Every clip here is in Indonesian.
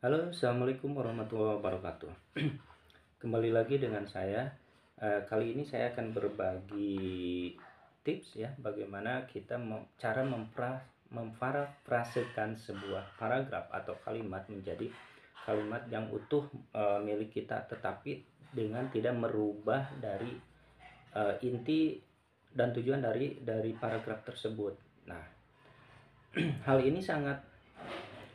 Halo, assalamualaikum warahmatullahi wabarakatuh. Kembali lagi dengan saya. Kali ini saya akan berbagi tips ya, bagaimana kita cara memparafrasekan sebuah paragraf atau kalimat menjadi kalimat yang utuh milik kita, tetapi dengan tidak merubah dari inti dan tujuan dari paragraf tersebut. Nah, hal ini sangat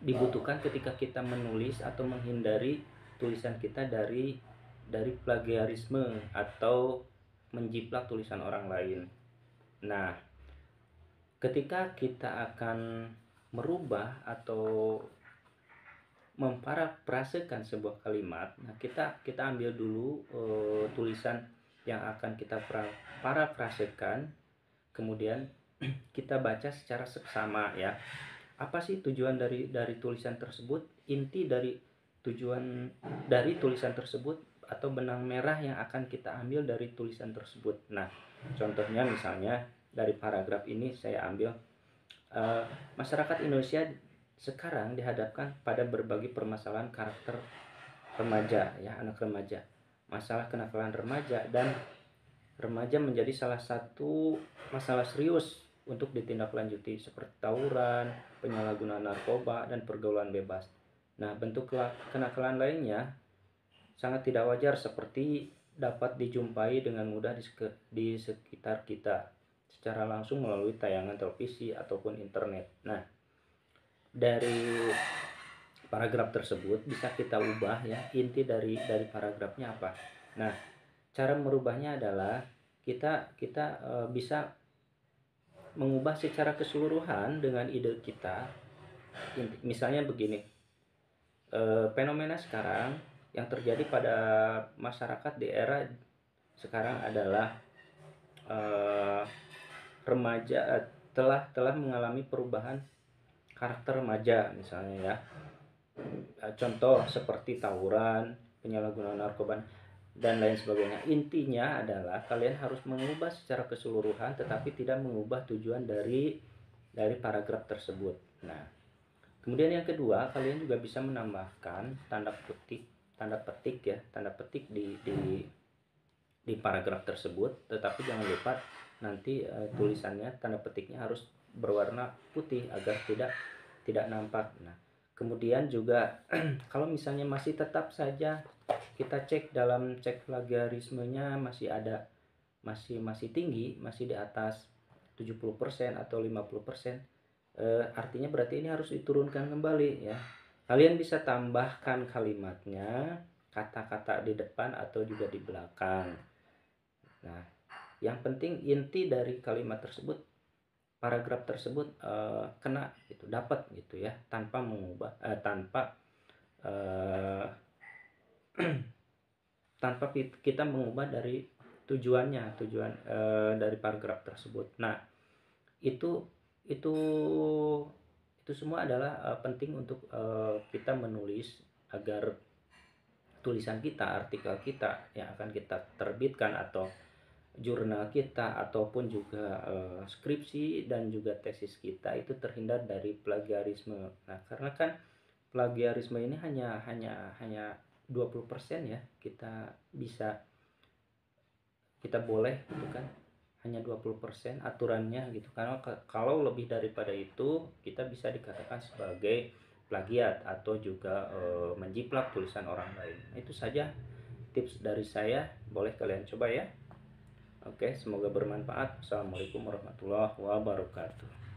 dibutuhkan ketika kita menulis atau menghindari tulisan kita dari plagiarisme atau menjiplak tulisan orang lain. Nah, ketika kita akan merubah atau memparafrasekan sebuah kalimat, nah kita ambil dulu tulisan yang akan kita parafrasekan, kemudian kita baca secara seksama ya. Apa sih tujuan dari tulisan tersebut? Inti dari tujuan dari tulisan tersebut atau benang merah yang akan kita ambil dari tulisan tersebut. Nah, contohnya misalnya dari paragraf ini saya ambil masyarakat Indonesia sekarang dihadapkan pada berbagai permasalahan karakter remaja ya, anak remaja. Masalah kenakalan remaja dan remaja menjadi salah satu masalah serius untuk ditindaklanjuti seperti tawuran, penyalahgunaan narkoba, dan pergaulan bebas. Nah, bentuk kenakalan lainnya sangat tidak wajar seperti dapat dijumpai dengan mudah di sekitar kita secara langsung melalui tayangan televisi ataupun internet. Nah, dari paragraf tersebut bisa kita ubah ya, inti dari paragrafnya apa. Nah, cara merubahnya adalah kita bisa mengubah secara keseluruhan dengan ide kita. Misalnya begini, fenomena sekarang yang terjadi pada masyarakat di era sekarang adalah eh, remaja telah mengalami perubahan karakter remaja misalnya ya. Contoh seperti tawuran, penyalahgunaan narkoba dan lain sebagainya. Intinya adalah kalian harus mengubah secara keseluruhan tetapi tidak mengubah tujuan dari paragraf tersebut. Nah, kemudian yang kedua, kalian juga bisa menambahkan tanda petik ya, tanda petik di paragraf tersebut, tetapi jangan lupa nanti tulisannya, tanda petiknya harus berwarna putih agar tidak nampak. Nah, kemudian juga kalau misalnya masih tetap saja kita cek dalam cek plagiarismenya masih tinggi, masih di atas 70% atau 50%, artinya berarti ini harus diturunkan kembali ya. Kalian bisa tambahkan kalimatnya, kata-kata di depan atau juga di belakang. Nah, yang penting inti dari kalimat tersebut, paragraf tersebut kena gitu, dapat gitu ya, tanpa mengubah eh, tanpa kita mengubah dari tujuan dari paragraf tersebut. Nah, itu itu itu semua adalah penting untuk kita menulis agar tulisan kita, artikel kita yang akan kita terbitkan atau jurnal kita ataupun juga skripsi dan juga tesis kita itu terhindar dari plagiarisme. Nah, karena kan plagiarisme ini hanya 20% ya, kita boleh gitu kan, hanya 20% aturannya gitu. Karena kalau lebih daripada itu kita bisa dikatakan sebagai plagiat atau juga menjiplak tulisan orang lain. Itu saja tips dari saya, boleh kalian coba ya. Oke, semoga bermanfaat. Assalamualaikum warahmatullahi wabarakatuh.